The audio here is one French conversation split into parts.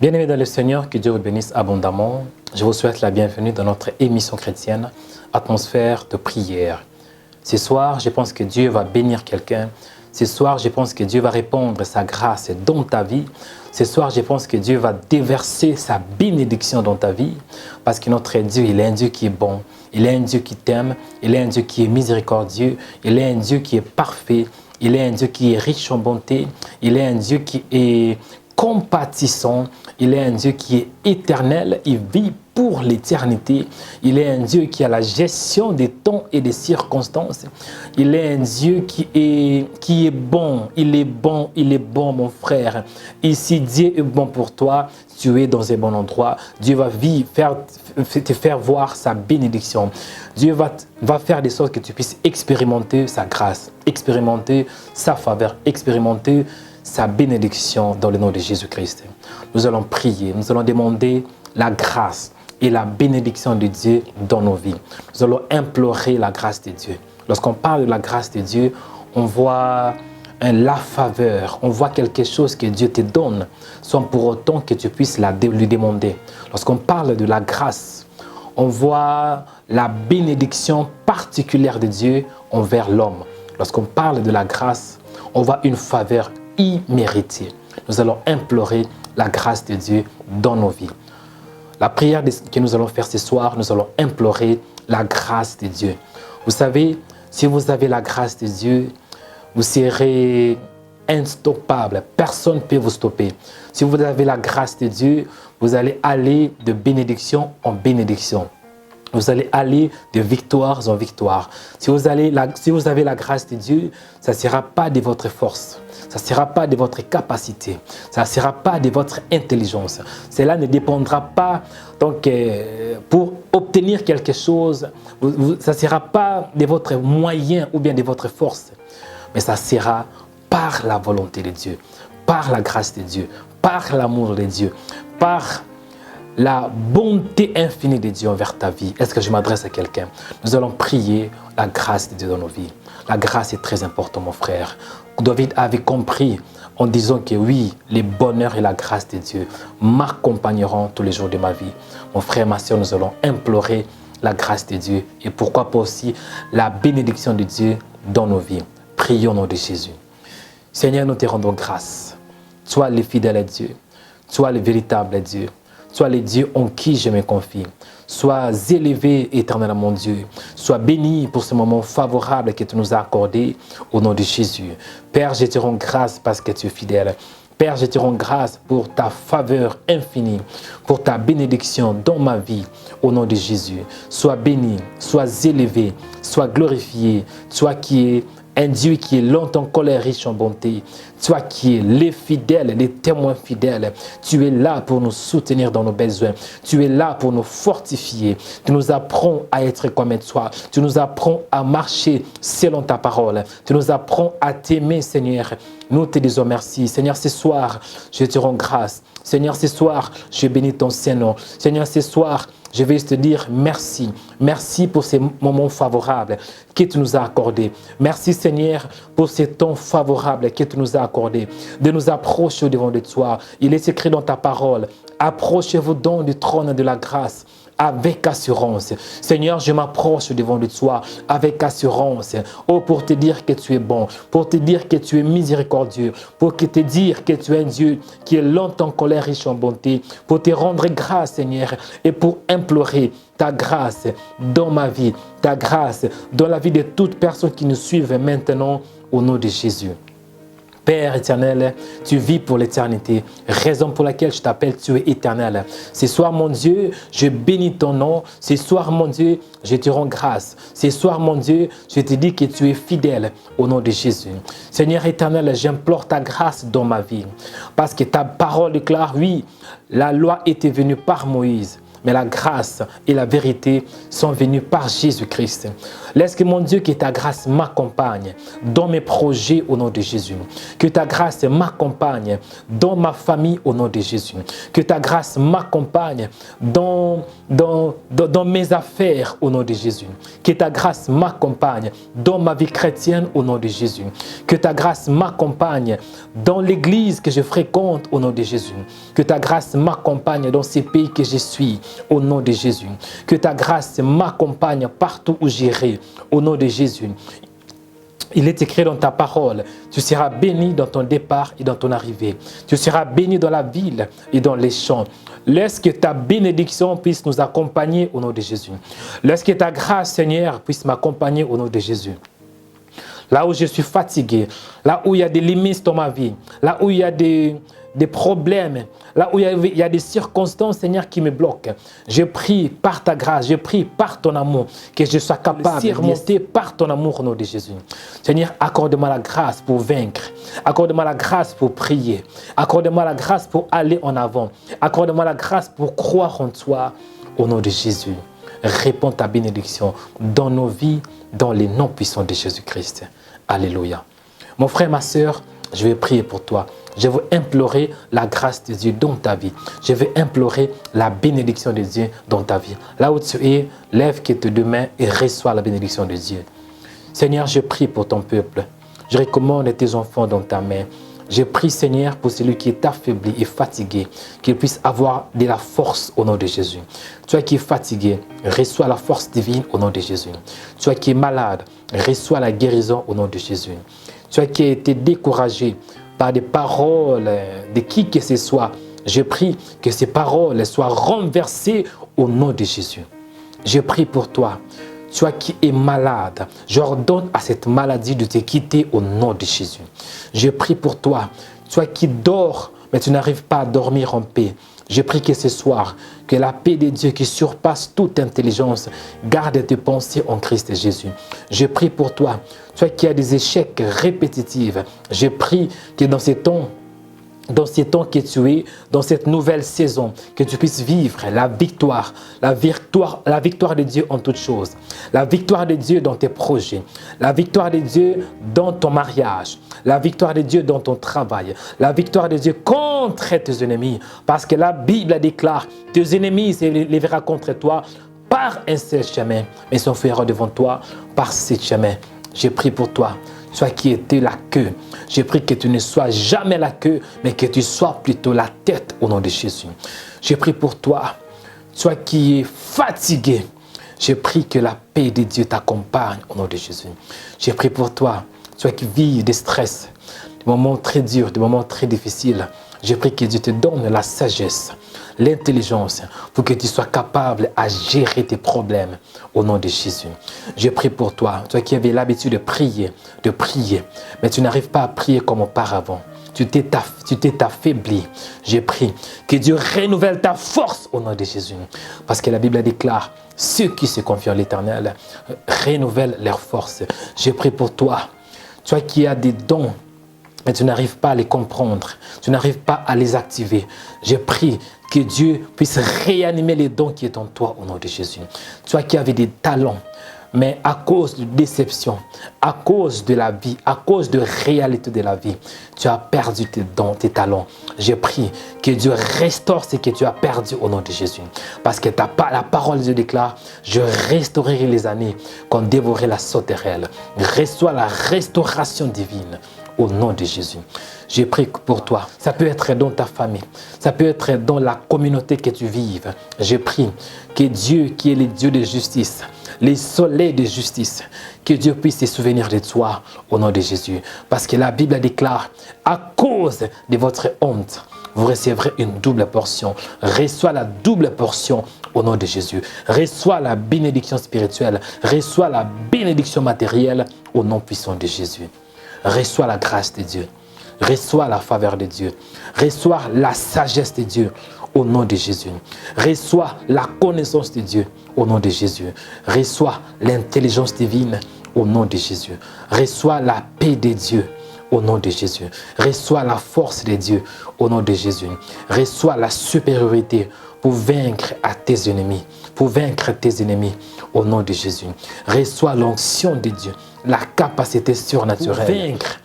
Bien-aimés dans le Seigneur, que Dieu vous bénisse abondamment. Je vous souhaite la bienvenue dans notre émission chrétienne, Atmosphère de prière. Ce soir, je pense que Dieu va bénir quelqu'un. Ce soir, je pense que Dieu va répandre sa grâce dans ta vie. Ce soir, je pense que Dieu va déverser sa bénédiction dans ta vie. Parce que notre Dieu, il est un Dieu qui est bon. Il est un Dieu qui t'aime. Il est un Dieu qui est miséricordieux. Il est un Dieu qui est parfait. Il est un Dieu qui est riche en bonté. Il est un Dieu qui est compatissant. Il est un Dieu qui est éternel. Il vit pour l'éternité. Il est un Dieu qui a la gestion des temps et des circonstances. Il est un Dieu qui est bon. Il est bon, il est bon, mon frère. Et si Dieu est bon pour toi, tu es dans un bon endroit. Dieu va te faire voir sa bénédiction. Dieu va faire de sorte que tu puisses expérimenter sa grâce, expérimenter sa faveur, expérimenter sa bénédiction dans le nom de Jésus-Christ. Nous allons prier, nous allons demander la grâce et la bénédiction de Dieu dans nos vies. Nous allons implorer la grâce de Dieu. Lorsqu'on parle de la grâce de Dieu, on voit la faveur, on voit quelque chose que Dieu te donne, sans pour autant que tu puisses lui demander. Lorsqu'on parle de la grâce, on voit la bénédiction particulière de Dieu envers l'homme. Lorsqu'on parle de la grâce, on voit une faveur imméritée. Nous allons implorer la grâce de Dieu dans nos vies. La prière que nous allons faire ce soir, nous allons implorer la grâce de Dieu. Vous savez, si vous avez la grâce de Dieu, vous serez instoppable. Personne ne peut vous stopper. Si vous avez la grâce de Dieu, vous allez aller de bénédiction en bénédiction. Vous allez aller de victoire en victoire. Si vous avez la grâce de Dieu, ça ne sera pas de votre force. Ça ne sera pas de votre capacité. Ça ne sera pas de votre intelligence. Cela ne dépendra pas, donc, pour obtenir quelque chose, ça ne sera pas de votre moyen ou bien de votre force. Mais ça sera par la volonté de Dieu, par la grâce de Dieu, par l'amour de Dieu, par la bonté infinie de Dieu envers ta vie. Est-ce que je m'adresse à quelqu'un? Nous allons prier la grâce de Dieu dans nos vies. La grâce est très importante, mon frère. David avait compris en disant que oui, le bonheur et la grâce de Dieu m'accompagneront tous les jours de ma vie. Mon frère, ma soeur, nous allons implorer la grâce de Dieu et pourquoi pas aussi la bénédiction de Dieu dans nos vies. Prions au nom de Jésus. Seigneur, nous te rendons grâce. Toi le fidèle Dieu, toi le véritable Dieu. Sois le Dieu en qui je me confie. Sois élevé, éternel mon Dieu. Sois béni pour ce moment favorable que tu nous as accordé au nom de Jésus. Père, je te rends grâce parce que tu es fidèle. Père, je te rends grâce pour ta faveur infinie, pour ta bénédiction dans ma vie, au nom de Jésus. Sois béni, sois élevé, sois glorifié, toi qui es un Dieu qui est lent en colère, riche en bonté. Toi qui es les fidèles, les témoins fidèles. Tu es là pour nous soutenir dans nos besoins. Tu es là pour nous fortifier. Tu nous apprends à être comme toi. Tu nous apprends à marcher selon ta parole. Tu nous apprends à t'aimer, Seigneur. Nous te disons merci. Seigneur, ce soir, je te rends grâce. Seigneur, ce soir, je bénis ton Saint-Nom. Seigneur, ce soir, je vais te dire merci. Merci pour ces moments favorables que tu nous as accordés. Merci Seigneur pour ces temps favorables que tu nous as accordés. De nous approcher au devant de toi. Il est écrit dans ta parole. Approchez-vous donc du trône de la grâce avec assurance. Seigneur, je m'approche devant de toi avec assurance. Oh, pour te dire que tu es bon, pour te dire que tu es miséricordieux, pour te dire que tu es un Dieu qui est lent en colère, riche en bonté, pour te rendre grâce, Seigneur, et pour implorer ta grâce dans ma vie, ta grâce dans la vie de toutes personnes qui nous suivent maintenant au nom de Jésus. Père éternel, tu vis pour l'éternité, raison pour laquelle je t'appelle, tu es éternel. Ce soir, mon Dieu, je bénis ton nom. Ce soir, mon Dieu, je te rends grâce. Ce soir, mon Dieu, je te dis que tu es fidèle au nom de Jésus. Seigneur éternel, j'implore ta grâce dans ma vie. Parce que ta parole déclare, oui, la loi était venue par Moïse. mais la grâce et la vérité sont venues par Jésus-Christ. Laisse que mon Dieu, que ta grâce m'accompagne dans mes projets au nom de Jésus. Que ta grâce m'accompagne dans ma famille au nom de Jésus. Que ta grâce m'accompagne dans mes affaires au nom de Jésus. Que ta grâce m'accompagne dans ma vie chrétienne au nom de Jésus. Que ta grâce m'accompagne dans l'église que je fréquente au nom de Jésus. Que ta grâce m'accompagne dans ces pays que je suis au nom de Jésus. Que ta grâce m'accompagne partout où j'irai au nom de Jésus. Il est écrit dans ta parole, tu seras béni dans ton départ et dans ton arrivée. Tu seras béni dans la ville et dans les champs. Laisse que ta bénédiction puisse nous accompagner au nom de Jésus. Laisse que ta grâce, Seigneur, puisse m'accompagner au nom de Jésus. Là où je suis fatigué, là où il y a des limites dans ma vie, là où il y a des problèmes, là où il y a des circonstances, Seigneur, qui me bloquent. Je prie par ta grâce, je prie par ton amour, que je sois capable de surmonter par ton amour au nom de Jésus. Seigneur, accorde-moi la grâce pour vaincre. Accorde-moi la grâce pour prier. Accorde-moi la grâce pour aller en avant. Accorde-moi la grâce pour croire en toi au nom de Jésus. Réponds ta bénédiction dans nos vies, dans les noms puissants de Jésus-Christ. Alléluia. Mon frère, ma sœur, je vais prier pour toi. Je veux implorer la grâce de Dieu dans ta vie. Je veux implorer la bénédiction de Dieu dans ta vie. Là où tu es, lève tes deux mains et reçois la bénédiction de Dieu. Seigneur, je prie pour ton peuple. Je recommande tes enfants dans ta main. Je prie, Seigneur, pour celui qui est affaibli et fatigué, qu'il puisse avoir de la force au nom de Jésus. Toi qui es fatigué, reçois la force divine au nom de Jésus. Toi qui es malade, reçois la guérison au nom de Jésus. Toi qui as été découragé par des paroles de qui que ce soit, je prie que ces paroles soient renversées au nom de Jésus. Je prie pour toi. Toi qui es malade, j'ordonne à cette maladie de te quitter au nom de Jésus. Je prie pour toi. Toi qui dors, mais tu n'arrives pas à dormir en paix. Je prie que ce soir, que la paix de Dieu qui surpasse toute intelligence garde tes pensées en Christ Jésus. Je prie pour toi. Toi qui as des échecs répétitifs, je prie que dans ces temps que tu es, dans cette nouvelle saison, que tu puisses vivre la victoire de Dieu en toutes choses, la victoire de Dieu dans tes projets, la victoire de Dieu dans ton mariage, la victoire de Dieu dans ton travail, la victoire de Dieu contre tes ennemis, parce que la Bible déclare, tes ennemis se lèveront contre toi par un seul chemin, mais s'enfuiront devant toi par ce chemin. Je prie pour toi. Toi qui étais la queue, je prie que tu ne sois jamais la queue, mais que tu sois plutôt la tête au nom de Jésus. Je prie pour toi, toi qui es fatigué, je prie que la paix de Dieu t'accompagne au nom de Jésus. Je prie pour toi, toi qui vis des stress, des moments très durs, des moments très difficiles. Je prie que Dieu te donne la sagesse, l'intelligence pour que tu sois capable à gérer tes problèmes au nom de Jésus. Je prie pour toi, toi qui avais l'habitude de prier, mais tu n'arrives pas à prier comme auparavant. Tu t'es affaibli. Je prie que Dieu renouvelle ta force au nom de Jésus. Parce que la Bible déclare, ceux qui se confient en l'Éternel renouvellent leur force. Je prie pour toi, toi qui as des dons, mais tu n'arrives pas à les comprendre, tu n'arrives pas à les activer. Je prie que Dieu puisse réanimer les dons qui sont en toi au nom de Jésus. Toi qui avais des talents, mais à cause de déception, à cause de la vie, à cause de réalité de la vie, tu as perdu tes dons, tes talents. Je prie que Dieu restaure ce que tu as perdu au nom de Jésus. Parce que la parole de Dieu déclare, je restaurerai les années qu'on dévorait la sauterelle. Reçois la restauration divine au nom de Jésus. Je prie pour toi. Ça peut être dans ta famille. Ça peut être dans la communauté que tu vives. Je prie que Dieu, qui est le Dieu de justice, les soleils de justice, que Dieu puisse se souvenir de toi au nom de Jésus. Parce que la Bible déclare, à cause de votre honte, vous recevrez une double portion. Reçois la double portion au nom de Jésus. Reçois la bénédiction spirituelle. Reçois la bénédiction matérielle au nom puissant de Jésus. Reçois la grâce de Dieu. Reçois la faveur de Dieu. Reçois la sagesse de Dieu au nom de Jésus. Reçois la connaissance de Dieu au nom de Jésus. Reçois l'intelligence divine au nom de Jésus. Reçois la paix de Dieu au nom de Jésus. Reçois la force de Dieu au nom de Jésus. Reçois la supériorité pour vaincre à tes ennemis, pour vaincre tes ennemis au nom de Jésus. Reçois l'onction de Dieu, la capacité surnaturelle pour vaincre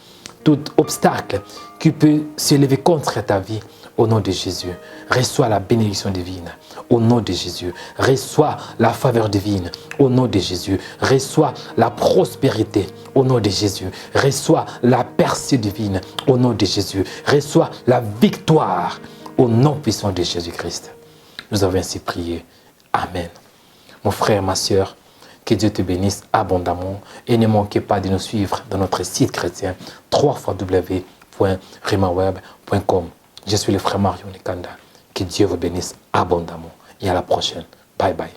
tout obstacle qui peut se lever contre ta vie au nom de Jésus. Reçois la bénédiction divine au nom de Jésus. Reçois la faveur divine au nom de Jésus. Reçois la prospérité au nom de Jésus. Reçois la percée divine au nom de Jésus. Reçois la victoire au nom puissant de Jésus-Christ. Nous avons ainsi prié. Amen. Mon frère, ma soeur, que Dieu te bénisse abondamment et ne manquez pas de nous suivre dans notre site chrétien www.remaweb.com. Je suis le frère Mario Nikanda. Que Dieu vous bénisse abondamment et à la prochaine. Bye bye.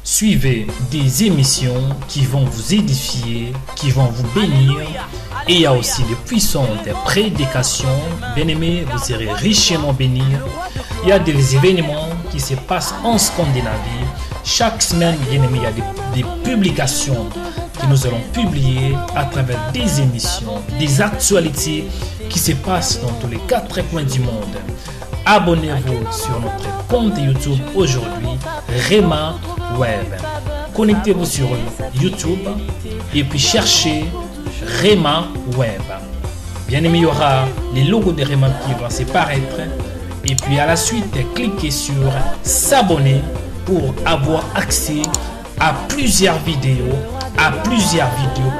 Suivez des émissions qui vont vous édifier, qui vont vous bénir. Et il y a aussi de puissantes prédications. Bien-aimés, vous serez richement bénis. Il y a des événements qui se passent en Scandinavie. Chaque semaine, bien-aimés, il y a des publications que nous allons publier à travers des émissions, des actualités qui se passent dans tous les 4 coins du monde. Abonnez-vous sur notre compte YouTube aujourd'hui, Rema Web. Connectez-vous sur YouTube et puis cherchez Rema Web. Bien aimé, il y aura les logos de Rema qui vont apparaître. Et puis à la suite, cliquez sur s'abonner pour avoir accès à plusieurs vidéos,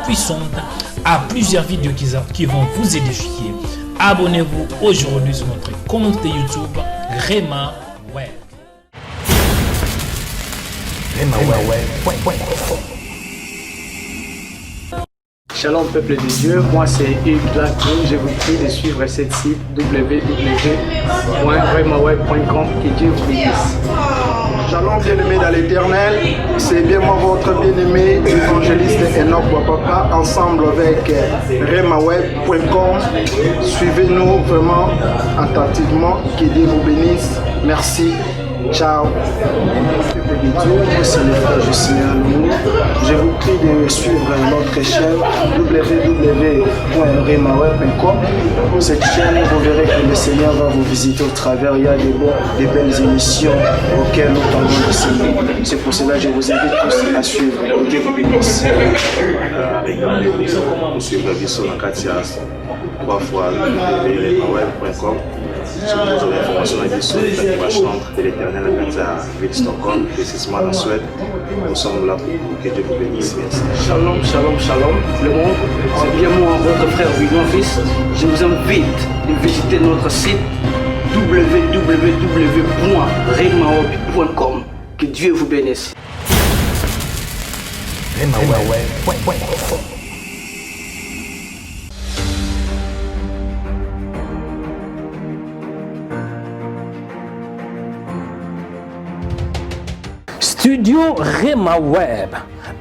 puissantes, à plusieurs vidéos qui vont vous édifier. Abonnez-vous aujourd'hui sur notre compte YouTube Rema Web. Shalom peuple de Dieu, moi c'est Hugues Lakin, je vous prie de suivre cette site www.remaweb.com, que Dieu vous bénisse. Shalom bien-aimé dans l'éternel, c'est bien moi votre bien-aimé évangéliste Enoch Wapapa, ensemble avec remaweb.com. Suivez-nous vraiment attentivement, que Dieu vous bénisse, merci, ciao. C'est le frère Justin Alou. Je vous prie de suivre notre chaîne www.remaweb.com. Cette chaîne, vous verrez que le Seigneur va vous visiter au travers. Il y a des belles émissions auxquelles nous tendons le Seigneur. C'est pour cela que je vous invite tous à suivre. Dieu vous bénisse. Vous suivez Bisso Nakatias, 3 fois www.remaweb.com. Sur nos informations et sur la chambre de l'éternel à ville Stockholm, précisément en Suède. Nous sommes là pour que Dieu vous bénisse. Merci. Shalom, shalom, shalom. Le monde, c'est bien moi, votre frère William Fils. Je vous invite de visiter notre site www.remaweb.com. Que Dieu vous bénisse. Studio Rema Web,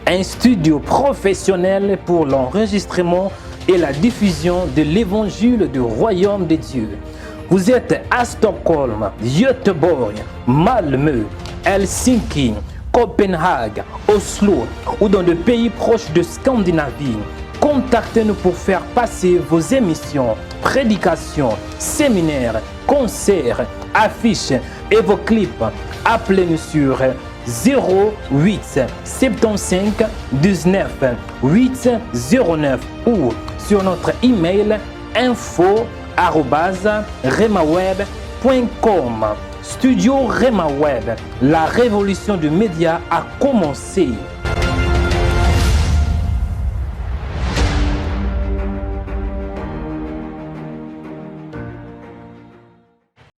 un studio professionnel pour l'enregistrement et la diffusion de l'évangile du royaume de Dieu. Vous êtes à Stockholm, Göteborg, Malmö, Helsinki, Copenhague, Oslo ou dans des pays proches de Scandinavie. Contactez-nous pour faire passer vos émissions, prédications, séminaires, concerts, affiches et vos clips. Appelez-nous sur 08 75 19 809 ou sur notre email info@remaweb.com. Studio Rema Web, la révolution du média a commencé.